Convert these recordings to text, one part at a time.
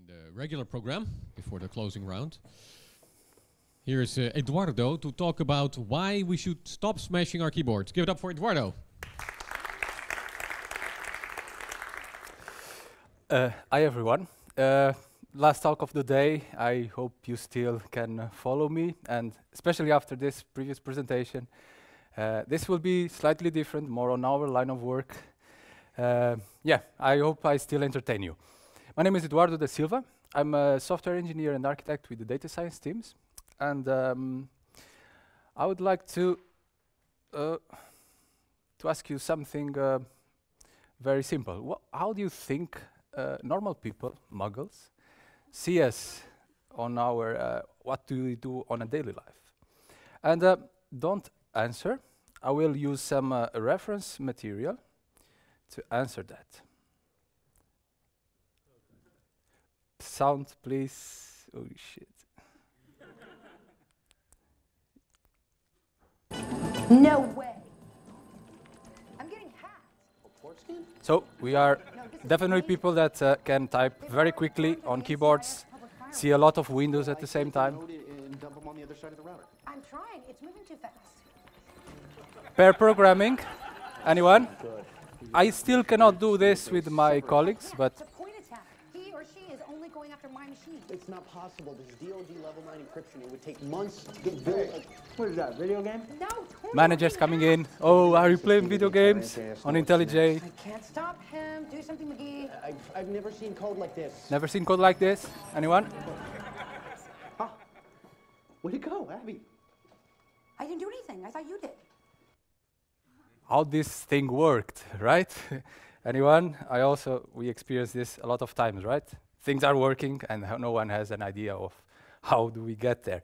the regular program before the closing round. Here's Eduardo to talk about why we should stop smashing our keyboards. Give it up for Eduardo. Hi everyone. Last talk of the day. I hope you still can follow me, and especially after this previous presentation. This will be slightly different, more on our line of work. Yeah, I hope I still entertain you. My name is Eduardo da Silva. I'm a software engineer and architect with the data science teams, and I would like to ask you something very simple. How do you think normal people, muggles, see us on our what do we do on a daily life? And don't answer. I will use some reference material to answer that. Sound, please. Oh shit. No way. I'm getting hacked. So we are definitely people that can type very quickly on keyboards, see a lot of windows at the same time. I'm trying. It's moving too fast. Pair programming. Anyone? I still cannot do this with my colleagues, but It's a point attack. He or she is only going after my machine. It's not possible. This is DoD level 9 encryption. It would take months to get built. What is that, video game? No, totally. managers coming in. Oh, are you playing video games on IntelliJ? I can't stop him. Do something, McGee. I've never seen code like this. Never seen code like this? Anyone? Huh? Where'd it go, Abby? I didn't do anything. I thought you did. How this thing worked, right? Anyone? We experience this a lot of times, right? Things are working and no one has an idea of how do we get there.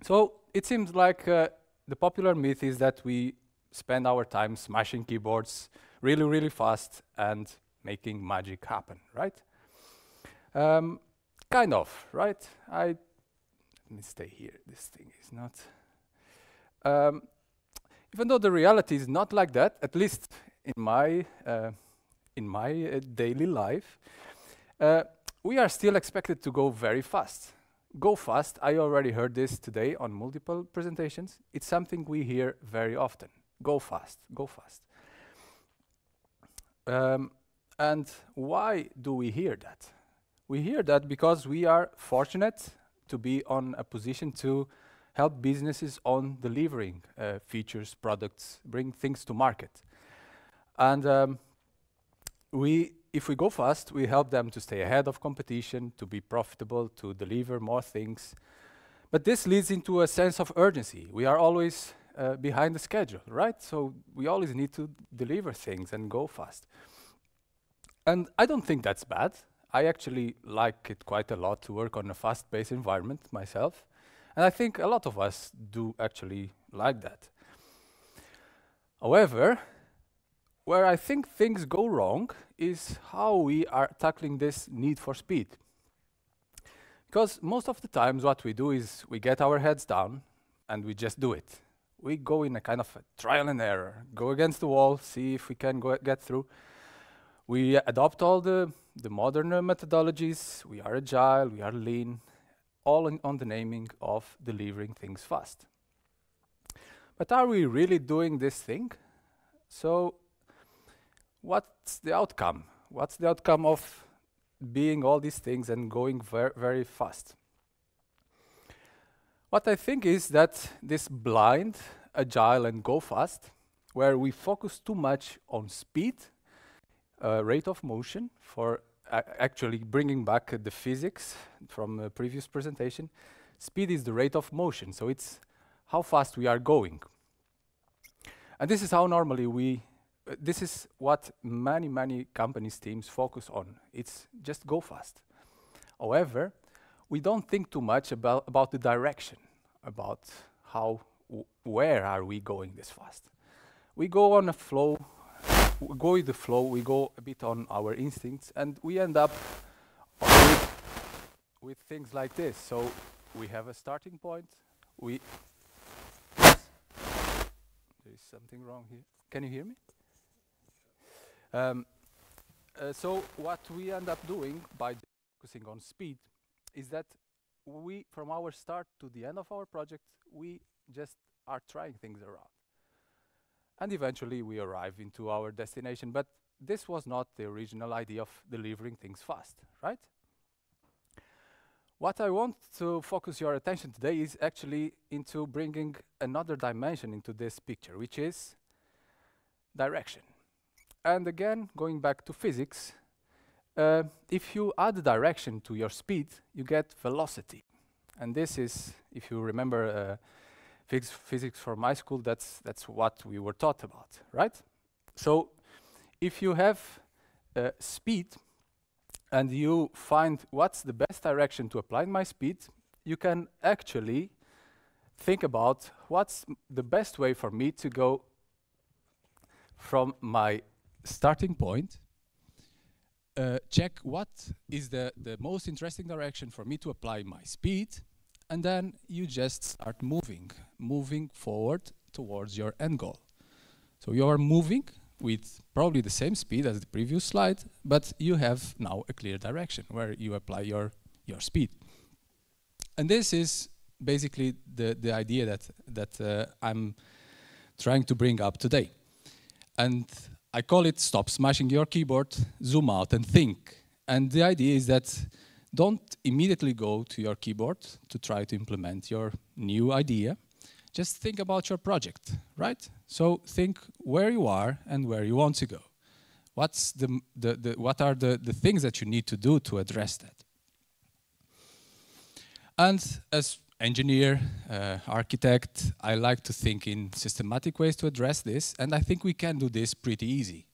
So it seems like the popular myth is that we spend our time smashing keyboards really, really fast and making magic happen, right? Kind of, right? Let me stay here. This thing is not. Even though the reality is not like that, at least in my daily life, we are still expected to go very fast. Go fast, I already heard this today on multiple presentations. It's something we hear very often. Go fast, go fast. And why do we hear that? We hear that because we are fortunate to be on a position to help businesses on delivering features, products, bring things to market. And if we go fast, we help them to stay ahead of competition, to be profitable, to deliver more things. But this leads into a sense of urgency. We are always behind the schedule, right? So we always need to deliver things and go fast. And I don't think that's bad. I actually like it quite a lot to work on a fast-paced environment myself. And I think a lot of us do actually like that. However, where I think things go wrong is how we are tackling this need for speed. Because most of the times what we do is we get our heads down and we just do it. We go in a kind of a trial and error, go against the wall, see if we can get through. We adopt all the modern methodologies. We are agile, we are lean, all on the naming of delivering things fast. But are we really doing this thing? So what's the outcome? What's the outcome of being all these things and going very fast? What I think is that this blind, agile and go fast, where we focus too much on speed, rate of motion, for actually bringing back the physics from a previous presentation. Speed is the rate of motion, so it's how fast we are going. And this is how normally this is what many companies' teams focus on. It's just go fast. However, we don't think too much about the direction, about where are we going this fast. We go on a flow, we go with the flow, we go a bit on our instincts, and we end up with things like this. So we have a starting point. There is something wrong here. Can you hear me? So what we end up doing by focusing on speed is that we, from our start to the end of our project, we just are trying things around. And eventually we arrive into our destination. But this was not the original idea of delivering things fast, right? What I want to focus your attention today is actually into bringing another dimension into this picture, which is direction. And again, going back to physics, if you add direction to your speed, you get velocity. And this is, if you remember physics from high school, that's what we were taught about, right? So if you have speed and you find what's the best direction to apply my speed, you can actually think about what's the best way for me to go from my starting point, check what is the most interesting direction for me to apply my speed, and then you just start moving forward towards your end goal. So you are moving with probably the same speed as the previous slide, but you have now a clear direction where you apply your speed. And this is basically the idea that I'm trying to bring up today. And I call it stop smashing your keyboard, zoom out and think. And the idea is that don't immediately go to your keyboard to try to implement your new idea. Just think about your project, right? So think where you are and where you want to go. What are the things that you need to do to address that? And as engineer, architect, I like to think in systematic ways to address this, and I think we can do this pretty easy.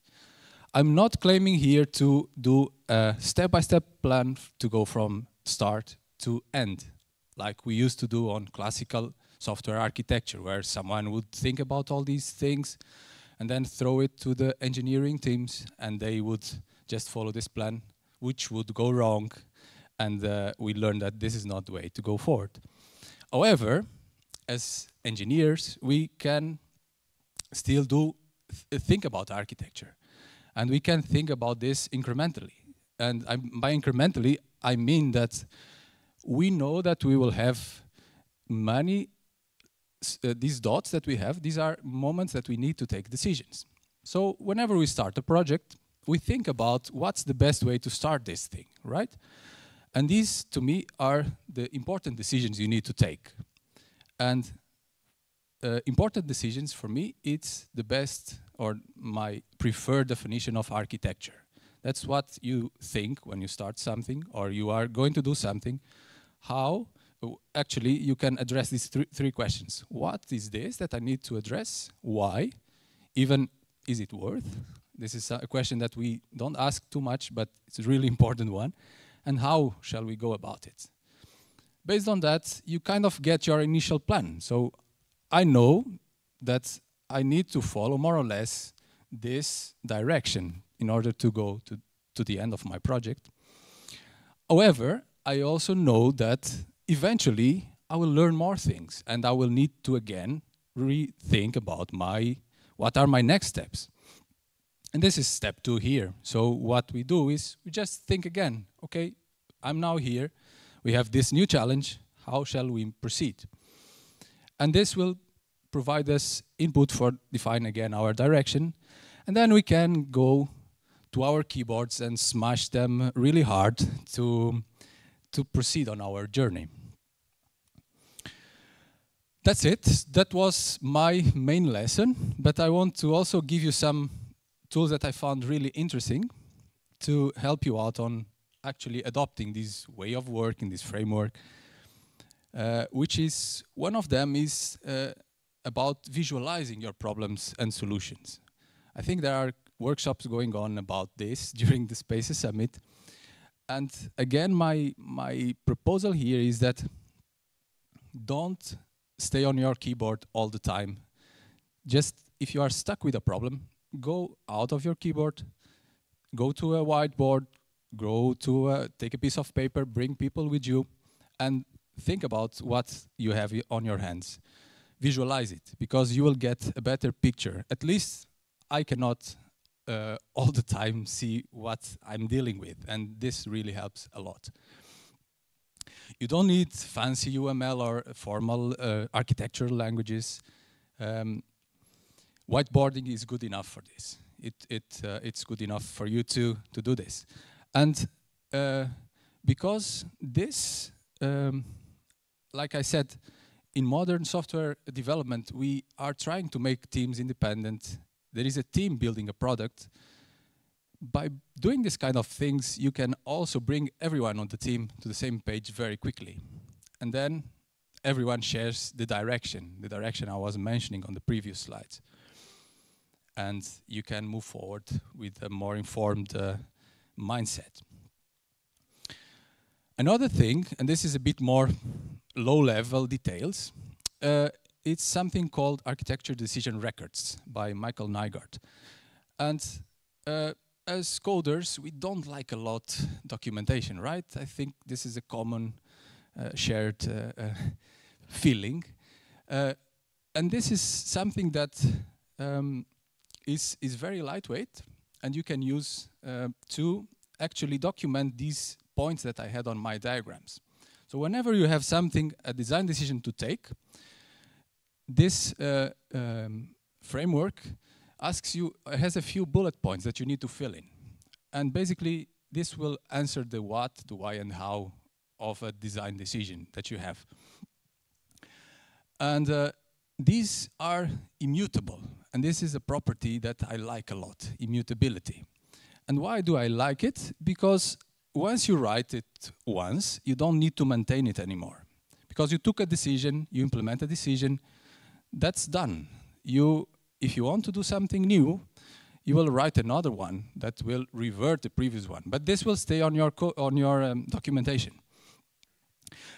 I'm not claiming here to do a step-by-step plan to go from start to end, like we used to do on classical software architecture, where someone would think about all these things and then throw it to the engineering teams, and they would just follow this plan, which would go wrong, and we learned that this is not the way to go forward. However, as engineers, we can still think about architecture, and we can think about this incrementally. And by incrementally, I mean that we know that we will have many these dots that we have. These are moments that we need to take decisions. So whenever we start a project, we think about what's the best way to start this thing, right? And these, to me, are the important decisions you need to take. And important decisions, for me, it's the best or my preferred definition of architecture. That's what you think when you start something or you are going to do something. How, actually, you can address these three questions. What is this that I need to address? Why? Even, is it worth? This is a question that we don't ask too much, but it's a really important one. And how shall we go about it? Based on that, you kind of get your initial plan. So I know that I need to follow more or less this direction in order to go to the end of my project. However, I also know that eventually I will learn more things, and I will need to again rethink about what are my next steps. And this is step 2 here. So what we do is we just think again, okay, I'm now here, we have this new challenge, how shall we proceed? And this will provide us input for define again our direction, and then we can go to our keyboards and smash them really hard to proceed on our journey. That's it. That was my main lesson, but I want to also give you some tools that I found really interesting to help you out on actually adopting this way of working, this framework, which is, one of them is about visualizing your problems and solutions. I think there are workshops going on about this during the Spaces Summit. And again, my proposal here is that don't stay on your keyboard all the time. Just, if you are stuck with a problem, go out of your keyboard, go to a whiteboard, take a piece of paper, bring people with you, and think about what you have on your hands. Visualize it, because you will get a better picture. At least I cannot all the time see what I'm dealing with, and this really helps a lot. You don't need fancy UML or formal architectural languages. Whiteboarding is good enough for this. It's good enough for you to do this. And because this, like I said, in modern software development, we are trying to make teams independent. There is a team building a product. By doing this kind of things, you can also bring everyone on the team to the same page very quickly. And then everyone shares the direction I was mentioning on the previous slides. And you can move forward with a more informed mindset. Another thing, and this is a bit more low-level details, it's something called architecture decision records by Michael Nygaard. And as coders, we don't like a lot documentation, right? I think this is a common shared feeling. And this is something that is very lightweight, and you can use to actually document these points that I had on my diagrams. So whenever you have something, a design decision to take, this framework asks you, has a few bullet points that you need to fill in. And basically, this will answer the what, the why, and how of a design decision that you have. And these are immutable. And this is a property that I like a lot, immutability. And why do I like it? Because once you write it once, you don't need to maintain it anymore. Because you took a decision, you implement a decision, that's done. If you want to do something new, you will write another one that will revert the previous one. But this will stay on your documentation.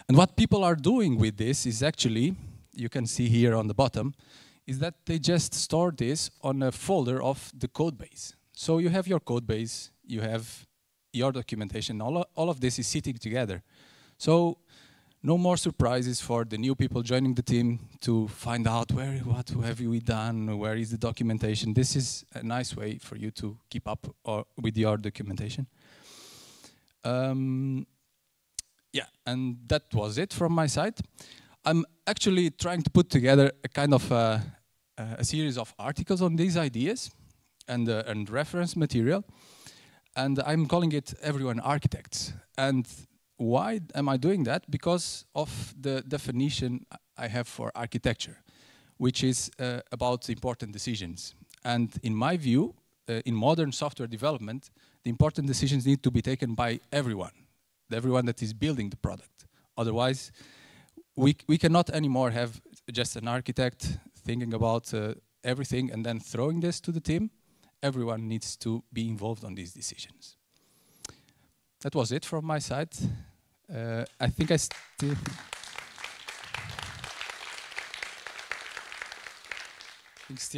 And what people are doing with this is actually, you can see here on the bottom, is that they just store this on a folder of the code base. So you have your code base, you have your documentation, all of this is sitting together. So no more surprises for the new people joining the team to find out what have we done, where is the documentation. This is a nice way for you to keep up with your documentation. Yeah, and that was it from my side. I'm actually trying to put together a kind of a series of articles on these ideas and reference material. And I'm calling it Everyone Architects. And why am I doing that? Because of the definition I have for architecture, which is about important decisions. And in my view, in modern software development, the important decisions need to be taken by everyone that is building the product. Otherwise, we cannot anymore have just an architect thinking about everything and then throwing this to the team. Everyone needs to be involved on these decisions. That was it from my side. I think I still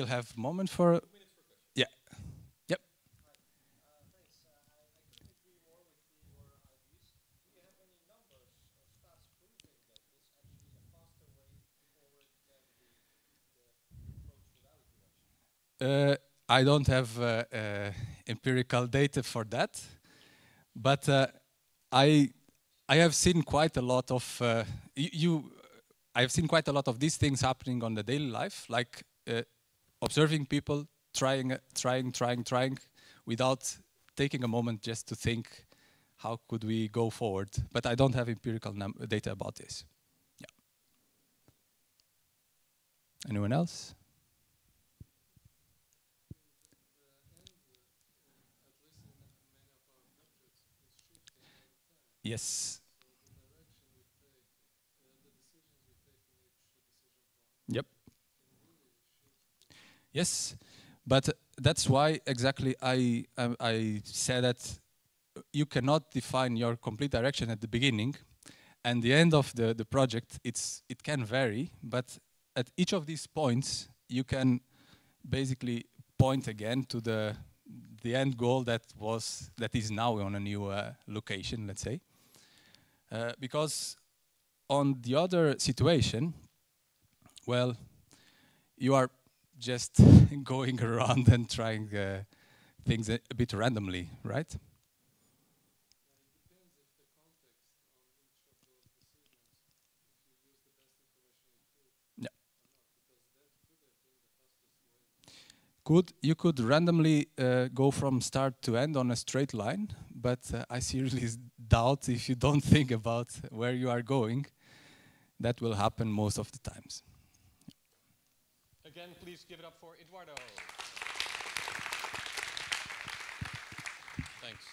have a moment for... Yeah. Yep. Thanks. I couldn't agree more with your ideas. Do you have any numbers or stats proving that it's actually a faster way forward than the approach without direction? I don't have empirical data for that, but I have seen quite a lot of I've seen quite a lot of these things happening on the daily life, like observing people trying, without taking a moment just to think, how could we go forward? But I don't have empirical data about this. Yeah. Anyone else? Yes. Yep. Yes, but that's why exactly I said that you cannot define your complete direction at the beginning, and the end of the project. It can vary, but at each of these points you can basically point again to the end goal that is now on a new location, let's say. Because on the other situation, well, you are just going around and trying things a bit randomly, right? Yeah. You could randomly go from start to end on a straight line, but I seriously doubt if you don't think about where you are going, that will happen most of the times. Again, please give it up for Eduardo. Thanks.